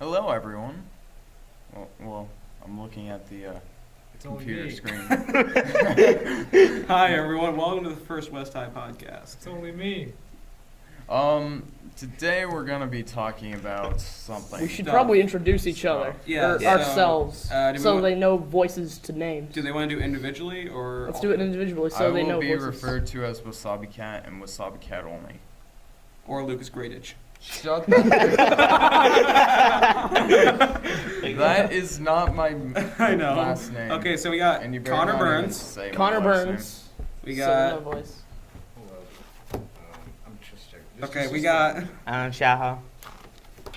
Hello, everyone. Well, I'm looking at the computer screen. Hi, everyone. Welcome to the First West High podcast. It's only me. Today we're gonna be talking about something. We should probably introduce each other, Yeah, or so, ourselves, so want- they know voices to names. Do they want to do individually or? Let's do it individually, so they know I will be voices. referred to as Wasabi Cat and Wasabi Cat only. Or Lucas Gradich. Shut the That is not my I know. last name. Okay, so we got And you better Connor not even Burns. say my Connor last Burns. We So got. no voice. Hello. I'm just checking. Okay, we got. Shaha. name.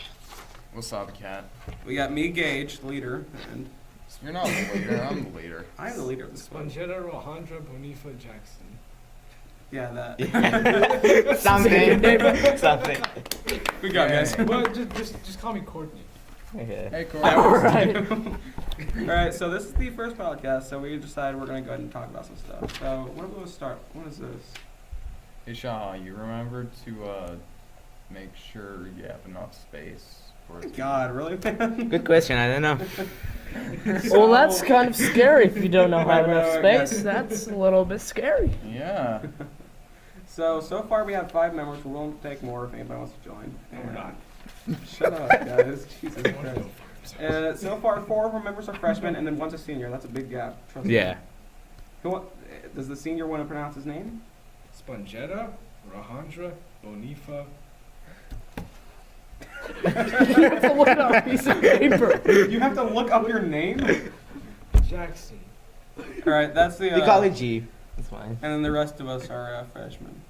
Wasabi Cat. We got me, Gage, the leader, and You're not the leader. I'm the leader. I am the leader of this one. Spongetta, Rohandra, Bonifa, Jackson. Yeah, that. Something. We got guys. Well, just call me Courtney. Okay. Hey, Corey. Alright. All right, so this is the first podcast, so we decided we're gonna go ahead and talk about some stuff. So, what do we start? What is this? Hey, Shaha, you remember to make sure you have enough space for it. God, really, man? Good question. I don't know. Well, that's kind of scary if you don't know how Right, enough right, space. guys. That's a little bit scary. Yeah. So far we have 5 members. We won't take more if anybody wants to join. No, we're not. Shut up, guys. Jesus I want to Christ. go first. So far, 4 of our members are freshmen, and then 1's a senior. That's a big gap. Trust me. Yeah. Does the senior want to pronounce his name? Spongetta, Rohandra, Bonifa. You have to look at a piece of paper. You have to look up your name. Jackson. All right, that's the. We call it G. That's fine. And then the rest of us are freshmen.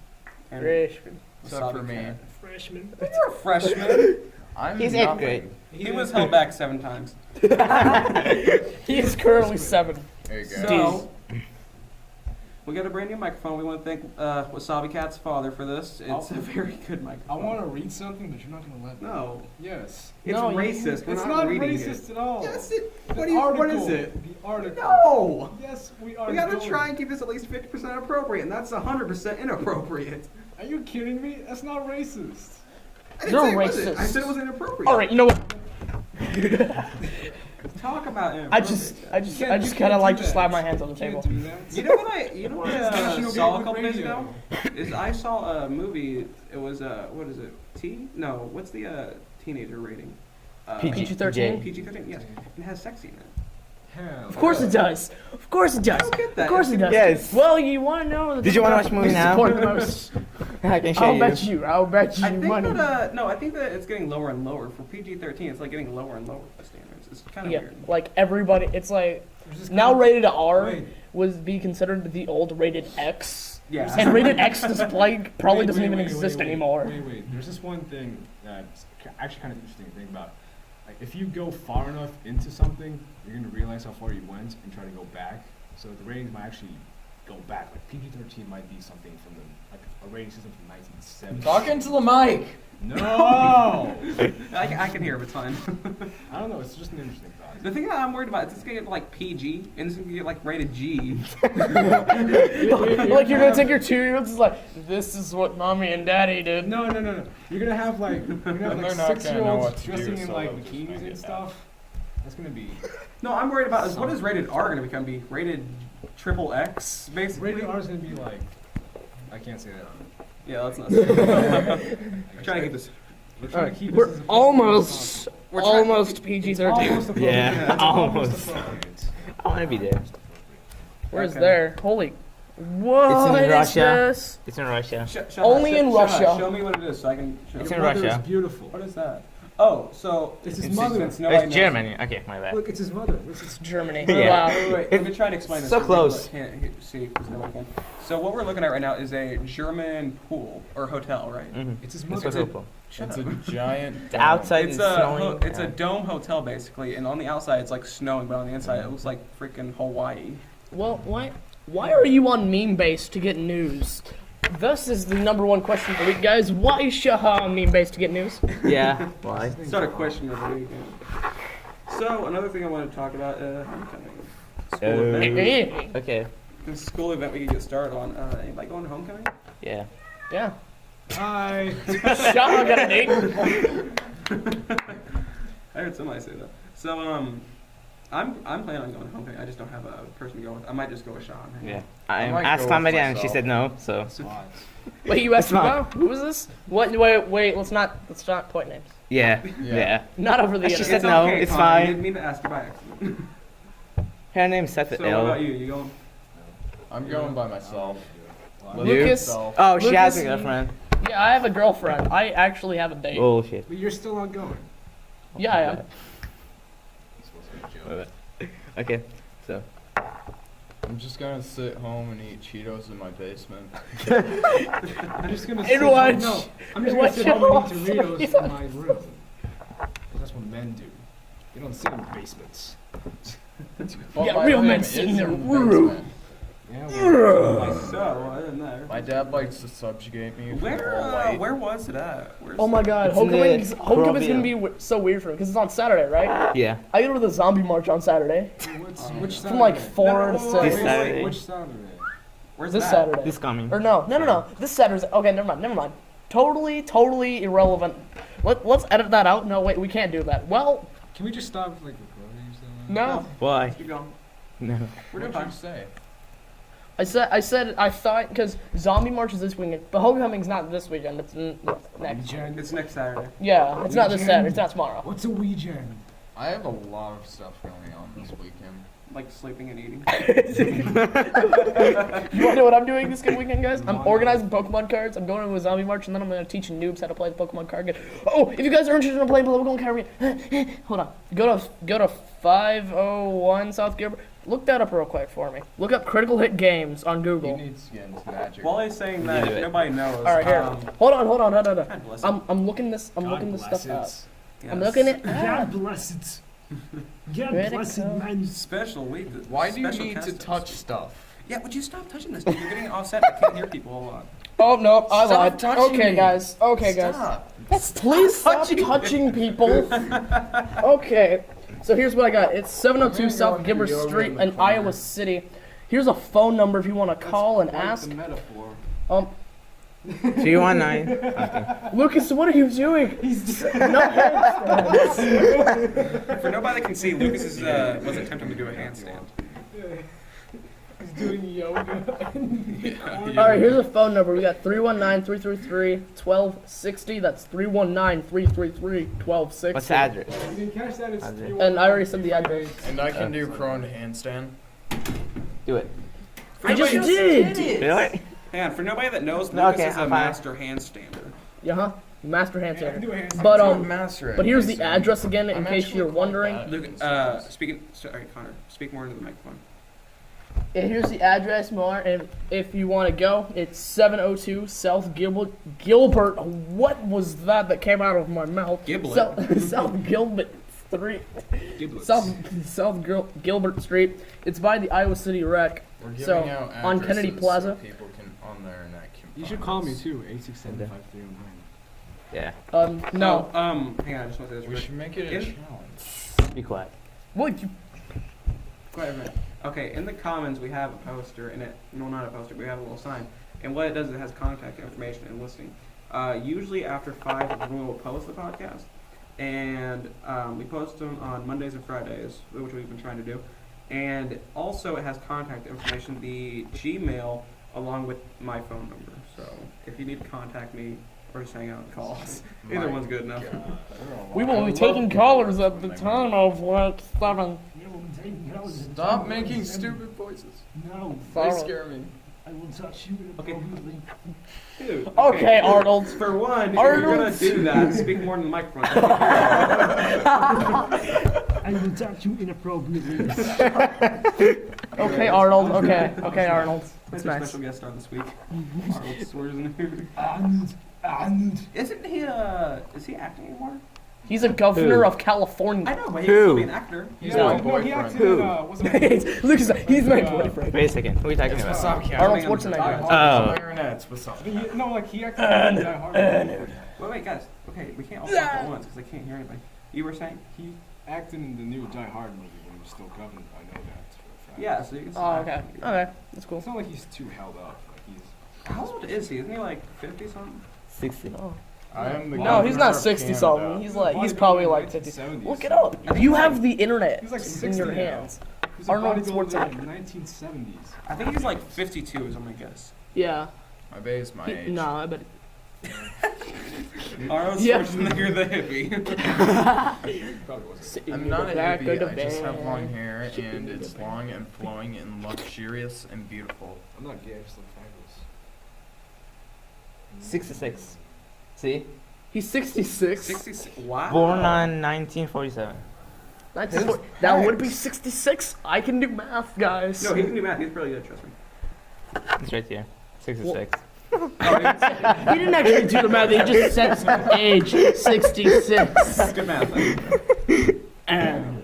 And Freshman. Except for Wasabi me. Cat. Freshman. You're a freshman. I'm He's 8th nothing. grade. He was held back 7 times. He is currently 7. There you go. So, we got a brand new microphone. We want to thank Wasabi Cat's father for this. It's a very good I microphone. want to read something, but you're not going to let me. No, Yes. it's No, you- racist. We're It's not not reading racist it. at all. Yes, it. The What is article, it? The article. No. Yes, we are. We gotta going. try and keep this at least 50% appropriate, and that's 100% inappropriate. Are you kidding me? That's not racist. I didn't You're say it wasn't. racist. I said it was inappropriate. All right, you know what? Talk about it. I just kind of like to slap my hands on the table. Can't do that. You know what I National saw a Public couple days Radio. ago? Is I saw a movie. It was what is it? T? No, what's the teenager rating? PG-13? PG-13. Yes, it has sex in it. Hell. Of course it does. Of course it does. don't get that. Of course it does. Yes. Well, you want to know? Did you wanna watch the movie now? Support the most. I can show I'll you. bet you. I'll bet you I think money. that no, I think that it's getting lower and lower for PG-13. It's like getting lower and lower by standards. It's kind of Yeah, weird. like everybody. It's like There's this now guy- rated R Wait. would be considered the old rated X, Yeah. and rated X display probably Wait, doesn't wait, even wait, exist wait, anymore. Wait. There's this one thing that's actually kind of interesting to think about. Like, if you go far enough into something, you're going to realize how far you went and try to go back. So the ratings might actually go back. Like, PG-13 might be something from a rating system from 1970. Talking to the mic. No! I can hear it. It's fine. I don't know. It's just an interesting thought. The thing that I'm worried about is it's gonna get like PG and it's gonna get like rated G. Like you're gonna take your 2-year-olds, it's like this is what mommy and daddy did. No. You're going to have, like, And they're not gonna know 6-year-olds what to do, dressing in, so like, they'll just bikinis make and it stuff. That's going to be... No, I'm worried about is what is rated R gonna become? Be rated triple X basically. Rated R is going to be, like... I can't say that. Yeah, let's not. Say trying to get this. We're trying to keep this We're as a- almost We're trying- almost PG-13. Almost appropriate. Yeah, It's almost. appropriate. I want to be there. Where's Okay. there? Holy, what is Russia. this? It's in Russia. Only in Russia. Show me what it is so I can. Show It's me. in Your mother Russia. is beautiful. What is that? Oh, so It's his it's mother. since nobody It's knows- Germany. Okay, my bad. Look, it's his mother. It's Germany. Yeah. Wow. Wait, let me try to explain this. So for people close. that Can't see because no one can. So what we're looking at right now is a German pool or hotel, right? Mm-hmm. It's his That's mother. what's hopeful. Shut It's up. a giant. The outside It's is a snowing. it's a dome hotel basically, and on the outside it's like snowing, but on the inside it looks like freaking Hawaii. Well, why are you on meme base to get news? This is the number one question for the week, guys. Why is Shaha on meme base to get news? Yeah. Why? It's not a question of the week. So another thing I want to talk about, homecoming. School Oh. event. Okay. This school event we could get started on. Anybody going to homecoming? Yeah. Yeah. Hi. Shaha got a date. I heard somebody say that. So I'm planning on going to homecoming. I just don't have a person to go with. I might just go with Sean. Yeah. I I might asked go somebody with and she myself. said no, so. Wait, you asked It's not- about? Who was this? What? Wait. Let's not point names. Yeah. Yeah. Yeah. Not over the She internet. said no, okay, it's Connor. I fine. didn't mean to ask you by accident. Her name starts So with what L. about you? You going? I'm going by myself. Live You? with Lucas? myself. Oh, she has a Lucas- girlfriend. Yeah, I have a girlfriend. I actually have a date. Bullshit. But you're still not going. Yeah, I am. This wasn't a joke. Okay, so. I'm just gonna sit home and eat Cheetos in my basement. I'm just gonna And sit watch- home. No, I'm just and gonna watch sit home and your eat Doritos videos. in my room. 'Cause that's what men do. They don't sit in basements. But Yeah, my real room men is sit in their the room. basement. Yeah, So other than that. My dad likes to subjugate me. for the whole light. Where was it at? Where's Oh my god, It's in homecoming's the gonna Perovia. be so weird for me because it's on Saturday, right? Yeah. I go to the zombie march on Saturday which from like Saturday? 4 to No, 6. This Saturday. Which Saturday? Where's This that? Saturday. This coming. Or no. This Saturday's okay. Never mind. Totally irrelevant. Let's edit that out. No, wait, we can't do that. Well, Can we just stop like recording or something? no. Why? Keep going. No. We're doing What'd fine. you say? I thought because zombie march is this weekend, but homecoming's not this weekend. It's next. Weekend? It's next Saturday. Yeah, it's not this Weekend? Saturday. It's not tomorrow. What's a weekend? I have a lot of stuff going on this weekend. Like sleeping and eating. You wanna know what I'm doing this weekend, guys? I'm organizing Pokemon cards. I'm going to a zombie march, and then I'm gonna teach noobs how to play the Pokemon card game. Oh, if you guys are interested in playing Pokemon card game, hold on. Go to 501 South Gilbert. Look that up real quick for me. Look up Critical Hit Games on He Google. needs to get into Magic. While he's saying that, Do if it. nobody knows. All right, here. Hold on. God bless him. I'm looking this. I'm God looking this bless stuff up. it. I'm Yes. looking at. God bless it. God Critical. bless it, man. Special week. Why do you special need to customs. touch stuff? Yeah, would you stop touching this? Dude? You're getting offset. I can't hear people a lot. Oh no, I Stop lied. touching Okay, me. guys. Okay, guys. Stop. Please stop touching people. Okay, so here's what I got. It's 702 We're South going Gilbert to yoga Street in the in corner. Iowa City. Here's a phone number if you want to call and ask. The metaphor. 319. Lucas, what are you doing? No handstands. For nobody that can see, Lucas is was attempting to do a handstand. He's doing yoga. All right, here's a phone number. We got 319-333-1260. That's 319-333-1260. What's the address? You didn't catch that? It's Address. And I already said the address. And I can do prone handstand. Do it. I just did. Really? Hang on, for nobody that knows, No, Lucas okay, is a I'm fine. master handstander. Yeah, huh? Master Yeah, I can handstand. do a handstand. But master it. but here's the address again in I'm case actually you're quite wondering. bad. Luke, sorry, Connor, speak more into the microphone. And here's the address, more, and if you want to go, it's 702 South Gilbert. What was that came out of my mouth? Giblet. South Gilbert Street. Giblets. South Gilbert Street. It's by the Iowa City Rec. We're giving So, out on Kennedy addresses Plaza. So people can on their neck. You should call me too. 867-5309. Yeah. No. Hang on, I just want to say this We real should make it a In- challenge. Be quiet. What? You, Wait a minute. Okay, in the comments we have a poster, and it, no, not a poster, but we have a little sign. And what it does is it has contact information and listing. Usually after 5, we will post the podcast. And we post them on Mondays and Fridays, which we've been trying to do. And also it has contact information, the Gmail, along with my phone number. So if you need to contact me or just hang out and call us, either My one's good enough. God. we will I be love taking people callers at the listening. time of like 7. Stop making stupid voices. No. They Sorry. scare me. I will touch you Okay. inappropriately. Dude, Okay, Arnold. For one, if Arnold. you're gonna do that, speak more in the microphone. I will touch you inappropriately. Okay, Arnold. Okay, Arnold. That's That's our nice. special guest star this week. Arnold Schwarzenegger. And Isn't he, is he acting anymore? He's a governor Who? of California. I know, but he used to Who? be an actor. He's No. my he boyfriend. acted Who? in, wasn't it? Lucas, he's my boyfriend. Wait a second. Who are you talking It's about? What's up, Cal? Arnold Something on the Schwarzenegger. Die Hard. Oh. Clarinets, what's up? No, like he acted in Die Hard. Wait, guys. Okay, we can't all talk at once because I can't hear anybody. You were saying? He acted in the new Die Hard movie when he was still governor. I know that for a fact. Yeah, so you can Oh, okay. Okay, that's cool. It's not like he's too held up. Like he's. How old is he? Isn't he like 50 something? 60. Oh. I am the No, he's governor not of 60 Canada. something. He's probably like 50. 1970s. Look it up. You have the internet He's like in 60 your now. hands. He's a Arnold bodybuilder Schwarzenegger. in the 1970s. I think he's like 52 is what I'm gonna guess. Yeah. My base, my age. No, I bet. Arnold Yeah. Schwarzenegger, the hippie. Probably wasn't. Sitting I'm in not the a back of hippie. the I just have van. long hair, and it's long and flowing and luxurious and beautiful. I'm not gay, I just look fabulous. 66. See? He's 66. 66. Wow. Born on 1947. That would be 66. I can do math, guys. No, he can do math. He's really good. Trust me. It's right here. 66. He didn't actually do the math. He just said age 66. Good math. And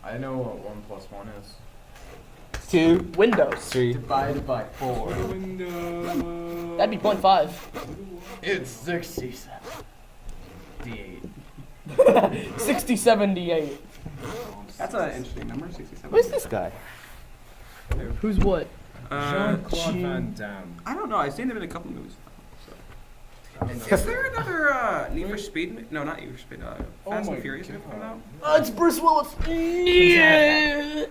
I know what 1 + 1 is. 2, Windows. 3. Divided by 4. Window. That'd be 0.5. It's 67. D8. 6078. That's an interesting number. 67. Who's this guy? Who's what? Jean-Claude Van Damme. I don't know. I've seen him in a couple movies. And Is there another Need for Speed? No, not Need for Speed. Oh Fast my and Furious movie coming God. out? It's Bruce Willis. Yeah.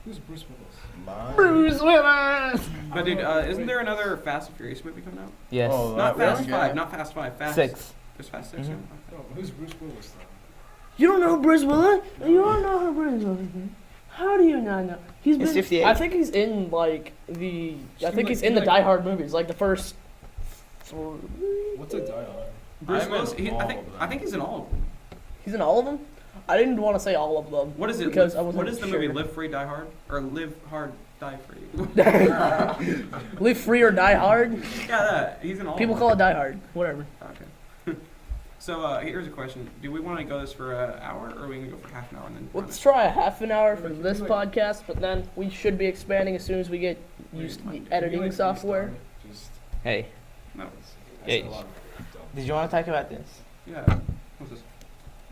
Who's Bruce Willis? Mine. Bruce Willis. But dude, isn't there another Fast and Furious movie coming out? Yes. Oh, Not that Fast one 5. guy. Not Fast 5. Fast 6. There's Fast 6. Mhm. Yeah. Oh, who's Bruce Willis though? You don't know Bruce Willis? You don't know who Bruce Willis is? How do you not know? He's been. 58. I think he's in like the. I think he's in the Die Hard movies, like the first. What's a Die Hard? Bruce I'm in Willis. all I of think them. he's in all of them. He's in all of them. I didn't want to say all of them. What is it? Because I wasn't What is the movie? sure. Live Free, Die Hard, or Live Hard, Die Free? Live Free or Die Hard. Yeah, that. He's in all. People of call it Die Hard. Whatever. them. Okay. So here's a question: do we want to go this for an hour, or are we gonna go for half an hour and then? Let's try a half an hour for this podcast, but then we should be expanding as soon as we get used to the editing software. Just, Hey, No. I Hey. said a lot of dumb. did you want to talk about this? Yeah. What's this?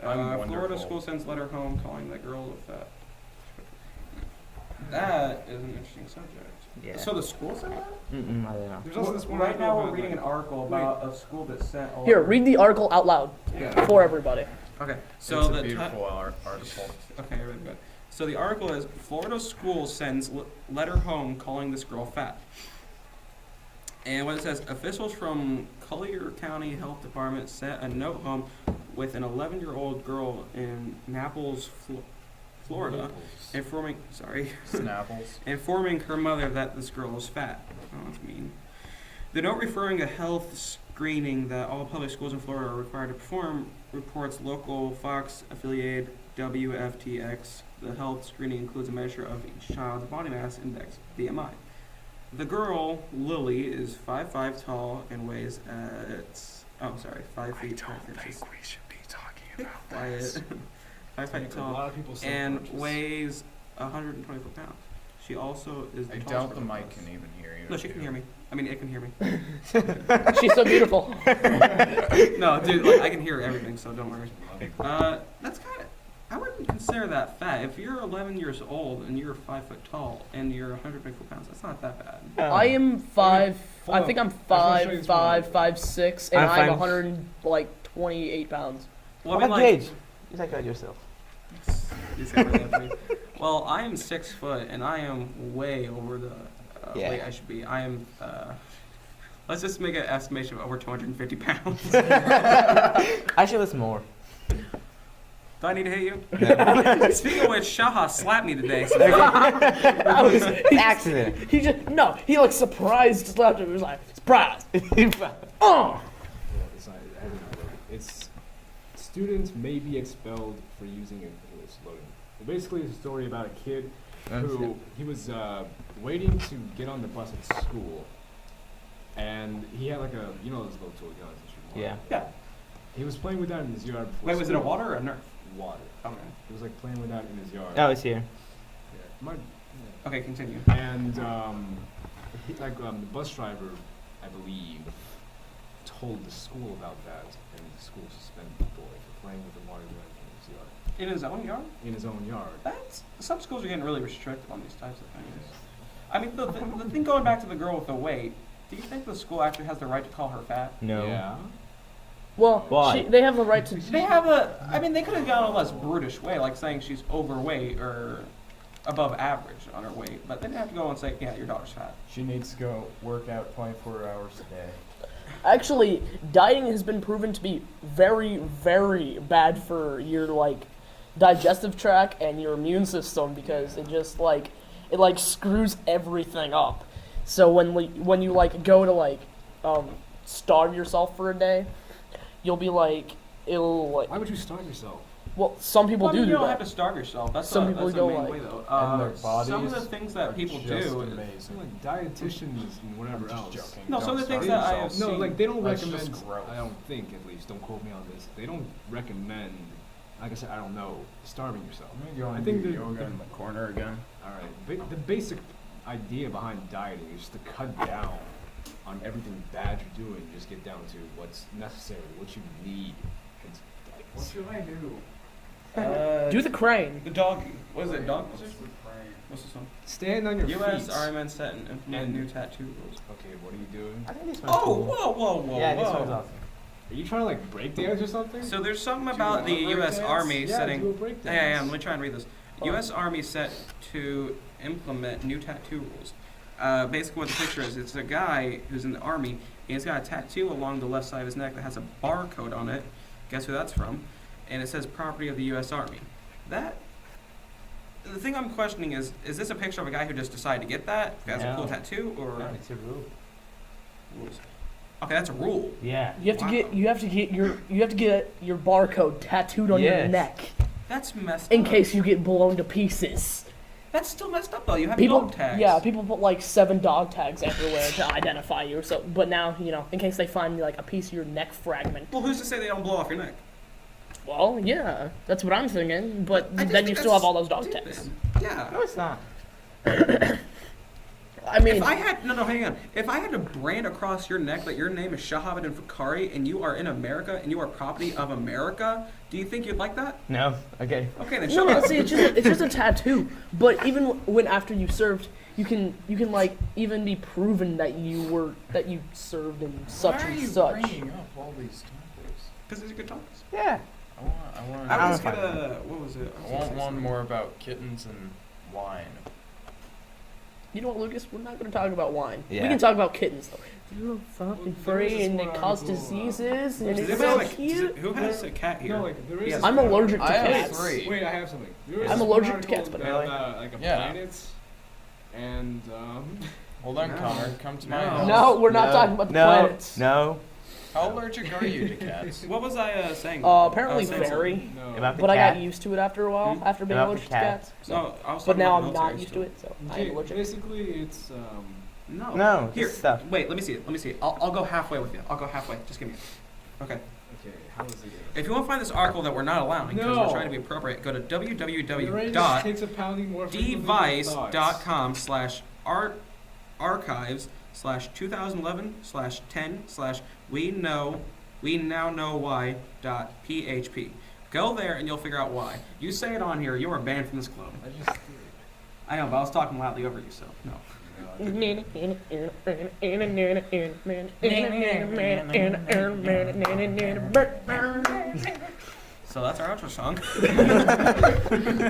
I'm Florida wonderful. school sends letter home calling the girl with that. That is an interesting subject. Yeah. So the school sent that? Mm-mm, I don't know. There's also this one Right now about, we're reading an like, article about a school that sent a Here, letter. read the article out loud Yeah. for everybody. Okay. So It's the a beautiful article. Okay, really good. So the article is Florida school sends letter home calling this girl fat. And what it says, officials from Collier County Health Department sent a note home with an 11-year-old girl in Naples, Florida, informing Snapples. informing her mother that this girl was fat. Oh, that's mean. The note referring to health screening that all public schools in Florida are required to perform reports local Fox affiliated WFTX. The health screening includes a measure of each child's body mass index, BMI. The girl, Lily, is 5'5" tall and weighs 5 feet 5 inches. we should be talking Quiet. 5 feet A tall lot of people say and punches. weighs 124 pounds. She also is the I tallest doubt the person in mic class. can even hear you. No, she can hear me. I mean, it can hear me. She's so beautiful. No, dude, like, I can hear everything, so don't worry. That's kind of. I wouldn't consider that fat. If you're 11 years old and you're 5 foot tall and you're 124 pounds, that's not that bad. I am 5. Hold I on. think I'm I was gonna show you this 5'5", one. 5'6", and I'm I'm fine. 128 pounds. Well, How about Gage? You talk about yourself. You say really funny. Well, I am 6 foot and I am way over the Yeah. weight I should be. I am. Let's just make an estimation of over 250 pounds. I should listen more. Do I need to hit you? No. Speaking of which, Shaha slapped me today. So Accident. He like surprised just laughed at me. He was like, surprise. Oh. Yeah, it's not, I don't know. It's students may be expelled for using it. It's loading. It basically is a story about a kid who he was waiting to get on the bus at school, and he had like a those little toy guns that shoot water. Yeah. yeah. He was playing with that in his yard. Before Wait, was it a school. water or a Nerf? Water. Okay. He was like playing with that in his yard. Oh, it's here. Yeah. My, yeah. Okay, continue. And the bus driver, I believe, told the school about that, and the school suspended the boy for playing with the water gun in his yard. In his own yard? In his own yard. That's some schools are getting really restrictive on these types of things. I mean, the thing going back to the girl with the weight. Do you think the school actually has the right to call her fat? No. Yeah. Well, Why? they have the right to. They have a. I mean, they could have gone a less brutish way, like saying she's overweight or above average on her weight, but they didn't have to go and say, yeah, your daughter's fat. She needs to go work out 24 hours a day. Actually, dieting has been proven to be very, very bad for your digestive tract and your immune system because it just it screws everything up. So when you go to starve yourself for a day, you'll be it'll Why would you starve yourself? well, some people Well, I mean, do you don't that. have to starve yourself. That's Some not, people that's go the main like- way, though. And their bodies some of the things that are people just do. So amazing. like dietitians and whatever I'm else. just joking. No, some of the Don't things starve that I have yourself. No, seen- like they don't That's recommend. just growth. I don't think, at least. Don't quote me on this. They don't recommend. Like I said, I don't know. Starving yourself. I'm gonna go I and think do the- yoga in the corner again. All right. The basic idea behind dieting is just to cut down on everything bad you're doing. Just get down to what's necessary, what you need. It's like, What should I do? Do the crane. The doggy. What is it? Dog position? What's this one? stand on your U.S. feet. Army men set and implement And- new tattoo rules. Okay, what are you doing? I think this one's Oh, cool. whoa. Yeah, this one's awesome. Are you trying to like break dance or something? So there's something Do you about the wanna break U.S. dance? Army Yeah, setting. do a break Yeah, yeah, dance. let me try and read this. Fine. U.S. Army set to implement new tattoo rules. Basically, what the picture is, it's a guy who's in the Army, and he's got a tattoo along the left side of his neck that has a barcode on it. Guess who that's from? And it says property of the U.S. Army. The thing I'm questioning is this a picture of a guy who just decided to get that? Has a cool No. tattoo, or No, it's a rule. rules? Okay, that's a rule. Yeah. You have to Wow. get your barcode tattooed on your Yes. neck That's messed in up. case you get blown to pieces. That's still messed up though. You have People, dog tags. yeah, people put 7 dog tags everywhere to identify you. So, but now in case they find a piece of your neck fragment. Well, who's to say they don't blow off your neck? Well, yeah, that's what I'm thinking. But I just then you think still that's have all those dog stupid. tags. Yeah. No, it's not. I mean, If I had hang on. If I had to brand across your neck that your name is Shahabadin Fakari and you are in America and you are property of America, do you think you'd like that? No. Okay. Okay, then no, shut no. up. See, it's just a tattoo. But even when after you served, you can even be proven that you served in such Why are and you such. bringing up all these topics? Because these are good topics. Yeah. I want I was fine. gonna. What was it? I want one more about kittens and wine. You know what, Lucas? We're not going to talk about wine. We Yeah. can talk about kittens, though. They're fucking There is free this and one they cause article, diseases and Does it's anybody so have a- cute. Who has a cat here? No, like there is. Yeah. this I'm one- allergic to I have cats. 3. Wait, I have something. There is I'm this allergic one to cats, article but Really? about like a Yeah. planets, and Hold on, No. Connor. Come to my No. house. No, we're not No. talking about the No. planets. No. How allergic are you to cats? What was I saying? Apparently I was saying very. no. About the But I cat. got used to it after a while, Hmm? after being About the allergic to cat. cats. something. No, I was But talking now about I'm the not military used to still. it, so I Okay, am allergic. basically, it's No. No, Here, just stuff. wait. Let me see it. Let me see it. I'll go halfway with you. I'll go halfway. Just give me it. Okay. okay. How is it? If you want to find this article that we're not allowing because No. we're trying to be appropriate, go to The range www.device.com takes a pounding more frequently than thoughts. /archives/2011/10/we now know why.php. Go there and you'll figure out why. You say it on here, you are banned from this club. I just. I know, but I was talking loudly over you, so no. So that's our outro song.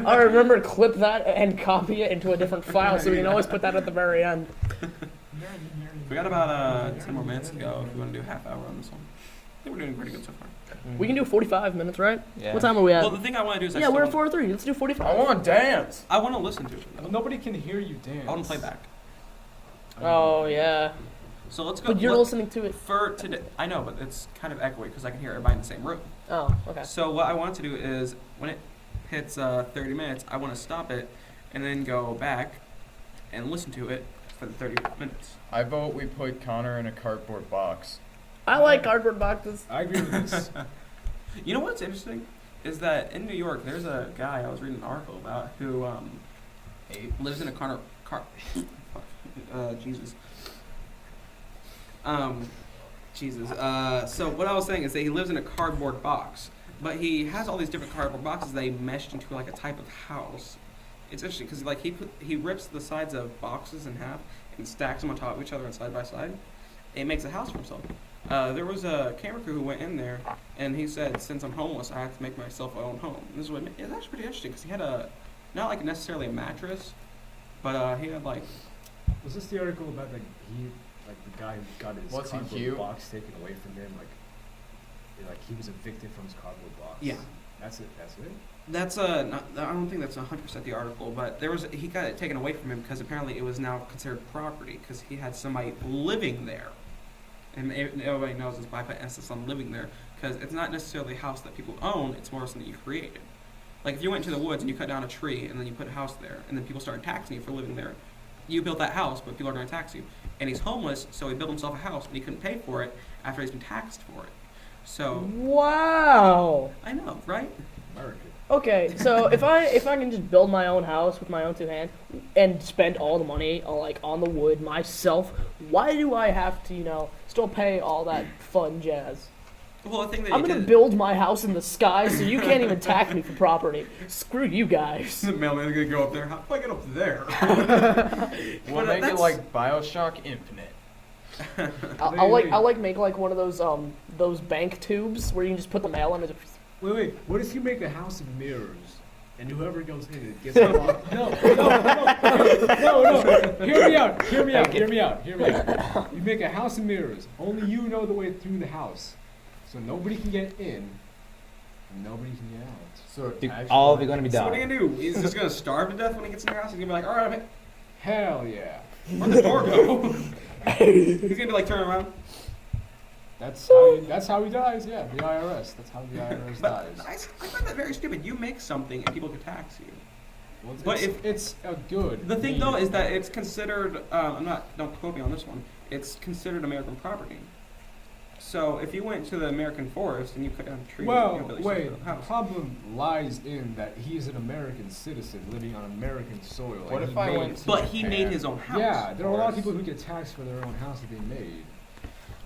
I remember to clip that and copy it into a different file so we can always put that at the very end. We got about 10 more minutes to go if you want to do a half hour on this one. I think we're doing pretty good so far. We can do 45 minutes, right? Yeah. What time are we at? Well, the thing I want to do is Yeah, we're at 4:03. Let's do 45. I want to dance. I want to listen to it. Well, nobody can hear you dance. I want to play back. Oh, yeah. So let's go. But you're look listening to it. for today. I know, but it's kind of echoey because I can hear everybody in the same room. Oh, okay. So what I want to do is when it hits 30 minutes, I want to stop it and then go back and listen to it for the 30 minutes. I vote we put Connor in a cardboard box. I like cardboard boxes. I agree with this. You know what's interesting is that in New York, there's a guy I was reading an article about who lives in a Jesus. Jesus. So what I was saying is that he lives in a cardboard box, but he has all these different cardboard boxes they meshed into like a type of house. It's interesting because like he rips the sides of boxes in half and stacks them on top of each other and side by side. It makes a house for himself. There was a camera crew who went in there, and he said, since I'm homeless, I have to make myself my own home. And this is what it's actually pretty interesting because he had not like necessarily a mattress, but he had like. Was this the article about the guy who got his Was he cardboard cute? box taken away from him? Like he was evicted from his cardboard box. Yeah. That's it. That's it. That's I don't think that's 100% the article, but he got it taken away from him because apparently it was now considered property because he had somebody living there, and everybody knows this, but I put emphasis on living there because it's not necessarily a house that people own; it's more something you created. Like if you went into the woods and you cut down a tree and then you put a house there, and then people started taxing you for living there, you built that house, but people are going to tax you. And he's homeless, so he built himself a house, and he couldn't pay for it after he's been taxed for it. So Wow. I know, right? America. Okay, so if I can just build my own house with my own two hands and spend all the money on the wood myself, why do I have to still pay all that fun jazz? Well, the thing that I'm he gonna did, build my house in the sky, so you can't even tax me for property. Screw you guys. the mailman's gonna go up there. How do I get up there? We'll But make it that's- like Bioshock Infinite. I'll make like one of those bank tubes where you can just put the mail in. Wait. What if you make a house of mirrors, and whoever goes in it gets unlocked? No. Hear me out. You make a house of mirrors. Only you know the way through the house, so nobody can get in, and nobody can get out. So Dude, actually, all of it gonna be So what are done. you gonna do? He's just gonna starve to death when he gets in your house. He's gonna be like, all right, Hell yeah. where'd the door go? He's gonna be like, turn around. That's how he dies. Yeah, the IRS. That's how the IRS But dies. I find that very stupid. You make something and people can tax you. Well, but it's a good. The thing though need. is that it's considered. Don't quote me on this one. It's considered American property. So if you went to the American forest and you cut down a tree, Well, you build wait. yourself a The house. problem lies in that he's an American citizen living on American soil. What and if he I made- went to But he made Japan? his own house. Yeah, there are a lot of Forest. people who get taxed for their own house that they made.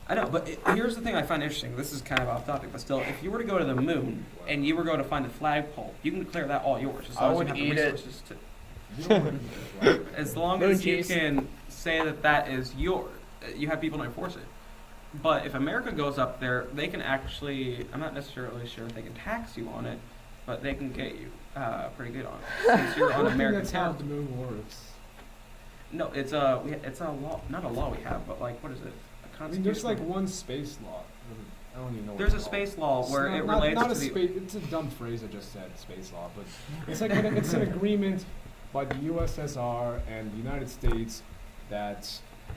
I know, but here's the thing I find interesting. This is kind of off topic, but still, if you were to go to the moon and you were going to find a flagpole, you can declare that all yours. As I long as would you have eat the it. resources to. You don't want to do this, right? As long Moon as you cheese. can say that that is yours, you have people to enforce it. But if America goes up there, they can actually. I'm not necessarily sure if they can tax you on it, but they can get you pretty good on it since you're I on don't think American that's how the territory. moon works. No, it's it's a law, not a law we have, but like what is it? A I mean, there's like constitution? one space law. I don't even know. what There's a it's called. space law It's where not- it not- relates not to a the. space. It's a dumb phrase I just said, space law, but it's like it's an agreement by the USSR and the United States that,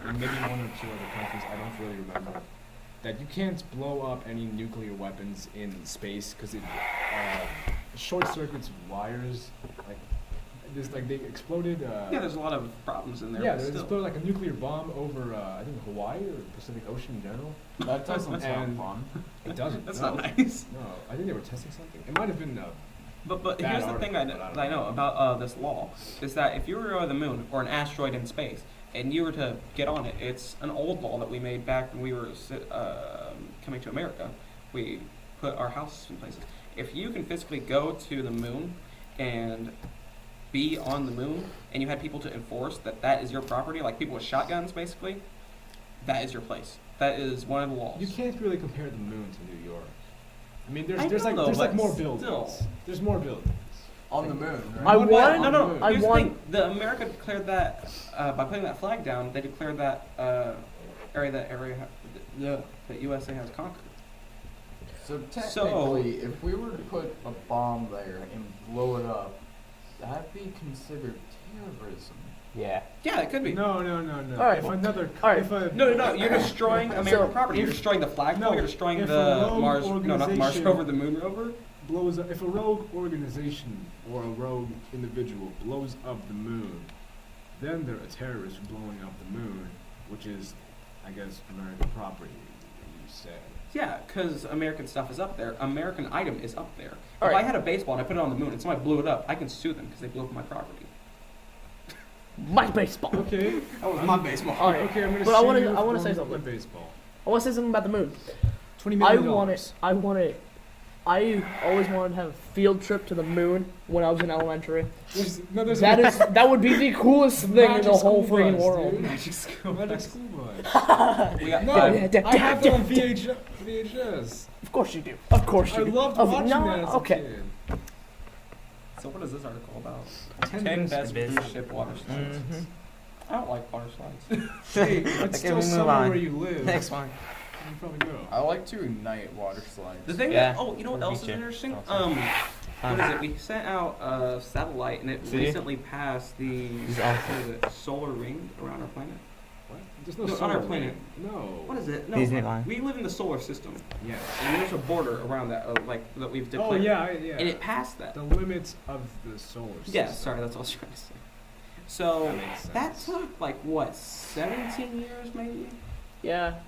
and maybe one or two other countries, I don't really remember, that you can't blow up any nuclear weapons in space because it short circuits wires. They exploded. Yeah, there's a lot of problems in there. Yeah, but they still. exploded like a nuclear bomb over I think Hawaii or the Pacific Ocean in general. That doesn't sound And- fun. It doesn't. That's no. not nice. No, I think they were testing something. It might have been. But Bad here's the thing article, but I don't that I know know. about this law is that if you were to go to the moon or an asteroid in space and you were to get on it, it's an old law that we made back when we were coming to America. We put our houses in places. If you can physically go to the moon and be on the moon, and you had people to enforce that that is your property, like people with shotguns, basically, that is your place. That is one of the laws. You can't really compare the moon to New York. I mean, I there's know, like though, there's like but more still. buildings. There's more buildings. On the moon, I right? want- No, no. I Here's the want- thing. The America declared that by putting that flag down, they declared that area that USA has conquered. So technically, if we were to put a bomb there and blow it up, that'd be considered terrorism. Yeah. Yeah, it could be. No. All right. If another, All right. if a, No. You're destroying American So, property. You're if- destroying the flagpole. no, You're destroying if a the rogue Mars. No, not the Mars organization- rover. The Moon rover. blows up, if a rogue organization or a rogue individual blows up the moon, then they're a terrorist for blowing up the moon, which is, I guess, American property. You said. Yeah, because American stuff is up there. American item is up there. All if right. I had a baseball and I put it on the moon and somebody blew it up, I can sue them because they blew up my property. My baseball. Okay. That was my baseball. All right. Okay, I'm gonna. But I sue wanna- you I wanna for say blowing something. up my baseball. I want to say something about the moon. $20 I million. want it. I want it. I always wanted to have a field trip to the moon when I was in elementary. There's That would be the coolest thing in Magic the whole school freaking bus, world. dude. Magic school. Magic school bus. We got No, five. I have that on VHS. Of course you do. Of course I you do. loved Of- watching no, that as okay. a kid. So what is this article about? 10 10 best best cruise ship water slides. Mhm. I don't like water slides. Hey, it's Okay, still we move somewhere on. where you live. Next one. You probably go. I like to ignite water slides. The thing Yeah. that, oh, you know what Or else is feature. interesting? Awesome. What is it? We sent out a satellite and it See? recently passed the, This is awesome. what is it, solar ring around our planet. What? There's no No, on solar our planet. ring. No. What is it? No, Disneyland. we live in the solar system Yeah. and there's a border around that, like, that we've Oh declared. yeah. And it passed that. The limits of the solar system. Yeah, sorry, that's what I was trying to say. So, That makes sense. that took, like, what, 17 years maybe? Yeah. Hell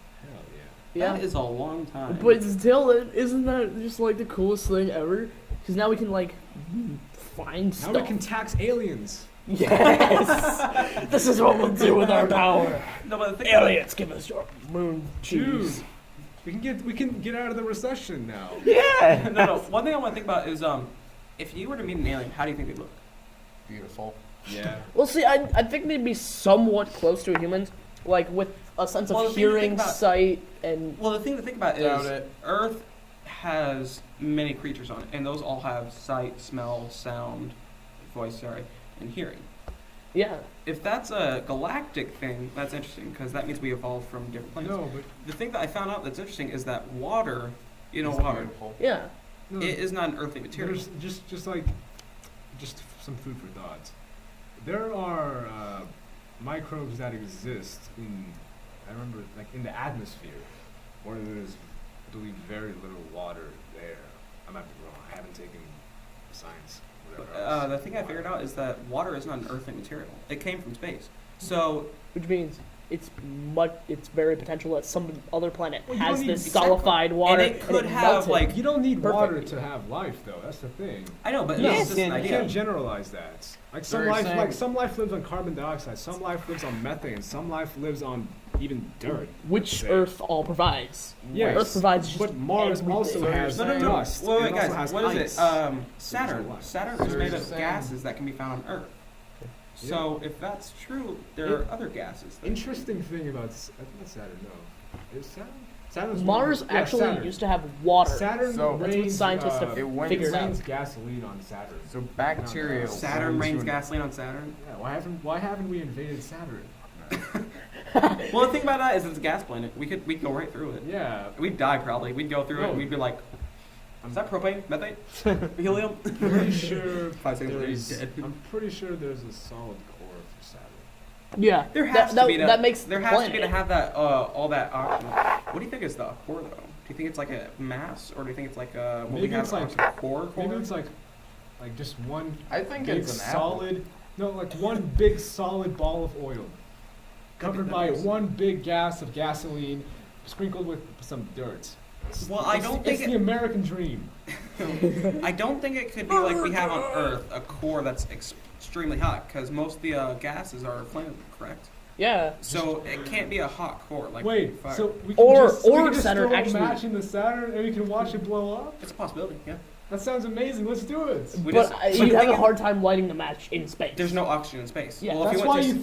Yeah. That is a long time. But still, isn't that just like the coolest thing ever? Because now we can like find yeah. stuff. Now we can tax aliens. Yes. This is what we'll do with our power. No, but the thing Aliens, give us your moon Dude. cheese. We can get out of the recession now. Yeah. no. One thing I want to think about is, if you were to meet an alien, how do you think they'd look? Beautiful. Yeah. Well, see, I think they'd be somewhat close to humans, like with a sense Well, the of thing to think hearing, about- sight, and Well, the thing to think about Doubt is it. Earth has many creatures on it, and those all have sight, smell, sound, voice, and hearing. yeah. If that's a galactic thing, that's interesting because that means we evolved from different planets. No, but The thing that I found out that's interesting is that water, you know, It's water, beautiful. Yeah. no, it is not an earthly material. there's just some food for thought. There are microbes that exist in, I remember, like in the atmosphere, where there's, I believe, very little water there. I might be wrong. I haven't taken science. Whatever else. The thing I figured out is that water is not an earthly material. It came from space. So Which means it's very potential that some other planet Well, you has don't need- this exactly. solidified water. And it could have, melted. like- You don't need Perfect. water to have life, though. That's the thing. I know, but Yes, it's just an yeah, You idea. can't generalize that. Like So some you're life, saying- like some life lives on carbon dioxide. Some life lives on methane. Some life lives on even dirt. which say. Earth all provides. Yes, Earth provides just but Mars everything. also So you're has saying- dust. Wait, and it also guys, has what is ice. it? So Saturn. there's no life. Saturn So is made you're of saying- gases that can be found on Earth. So if that's true, there are other gases. That Interesting thing about I think that's Saturn. No, is Saturn? Saturn's Mars yeah, actually Saturn. used to have water. Saturn So- That's what rains. scientists have It went figured out. rains gasoline on Saturn. So bacteria. Saturn went rains to- gasoline on Saturn. Yeah, why haven't we invaded Saturn? Well, the thing about that is it's a gas planet. We'd go right through it. Yeah, We'd die probably. We'd go through it No. and we'd be like, is that propane? Methane? Helium? I'm pretty sure 5 seconds later, he's there's. dead. I'm pretty sure there's a solid core for Saturn. Yeah, There has that, to be that makes there the has to be to planet. have that all that oxygen. What do you think is the core though? Do you think it's like a mass or do you think it's like a what we Maybe have it's like- oxygen core? Maybe it's like just one I think big it's an apple. solid. No, like one big solid ball of oil, covered by one big gas of gasoline, sprinkled with some dirt. Well, I It's- don't think it's the American dream. I don't think it could be like we have on Earth a core that's extremely hot because most of the gases are flammable, correct? Yeah. So it can't be a hot core like Wait, fire. so we can Or- just, we or can just Saturn throw actually- a match in the Saturn and we can watch it blow up? it's a possibility. Yeah. That sounds amazing. Let's do it. We But just- you the have thing a hard time lighting the match in space. There's no oxygen in space. Yeah, well, if That's you why went to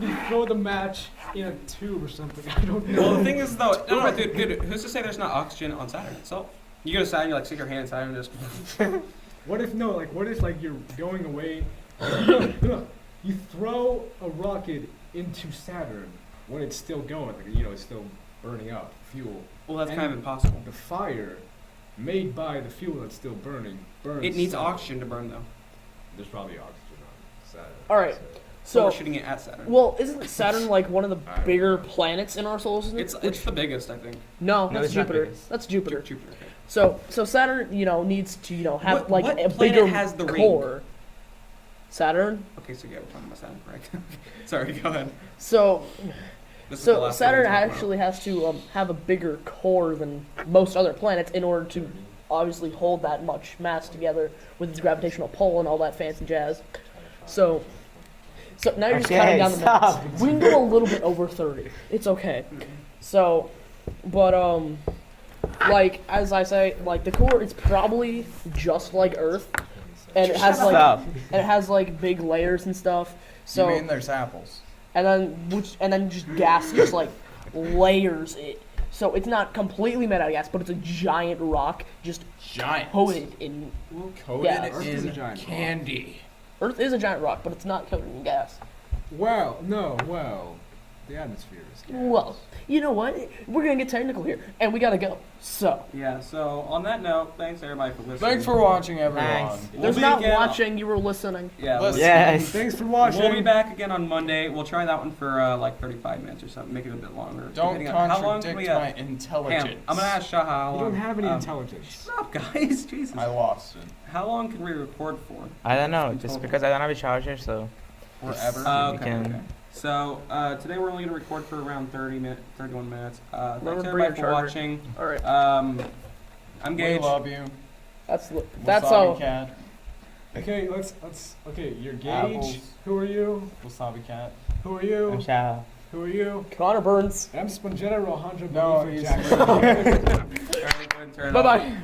you throw the match in a tube or something. I don't know. Well, the thing is, though, no, dude, who's to say there's not oxygen on Saturn itself? You go to Saturn, you like stick your hand inside and just. What if you're going away? You throw a rocket into Saturn when it's still going, it's still burning up fuel. Well, that's And kind of impossible. The fire made by the fuel that's still burning burns. It needs Saturn. oxygen to burn, though. There's probably oxygen on Saturn. All right. So So, we're shooting it at Saturn. well, isn't Saturn like one of the I don't bigger know. planets in our solar system? It's the biggest, I think. No, No, that's it's not Jupiter. biggest. That's Jupiter. Jupiter. Okay. So Saturn, needs to, have What- like what a planet bigger has the ring? core. Saturn. Okay, so yeah, we're talking about Saturn, correct? Sorry, go ahead. So This is the So last Saturn one we'll talk about. actually has to have a bigger core than most other planets in order to obviously hold that much mass together with its gravitational pull and all that fancy jazz. So now you're just Okay, counting down the stop. minutes. We can go a little bit over 30. It's okay. So, but like as I say, like the core is probably just like Earth, and it has Shut like up. and it has like big layers and stuff. So you mean there's apples? and then just gas just like layers it. So it's not completely made out of gas, but it's a giant rock just Giant. coated in. Coated Yeah. Earth is a in giant rock. candy. Earth is a giant rock, but it's not coated in gas. Well, the atmosphere is gas. Well, you know what? We're gonna get technical here, and we gotta go. So Yeah. So on that note, thanks everybody for listening. Thanks for watching, everyone. Thanks. there's be not again- watching. You were listening. Yeah. Listen. Yes. Thanks for watching. We'll be back again on Monday. We'll try that one for like 35 minutes or something. Make it a bit longer. Don't depending on how long can contradict we, my Ham, intelligence. I'm gonna ask Shaha how You long. don't have any intelligence. Stop, guys. Jesus. I lost it. How long can we record for? I don't know, just because I don't have a charger, so. Forever. Oh, we okay, can- okay. So today we're only gonna record for around 31 minutes. Thanks Remember, bring everybody your for charger. watching. All right. I'm we Gage. love you. That's Wasabi all. Cat. Okay, let's. Okay, you're Gage. Apples. Who are you? Wasabi Cat. Who are you? I'm Shao. Who are you? Connor Burns. I'm Spongetta Alejandro No, Boniface he's Jackson. Alright, go ahead and turn it Bye off. bye.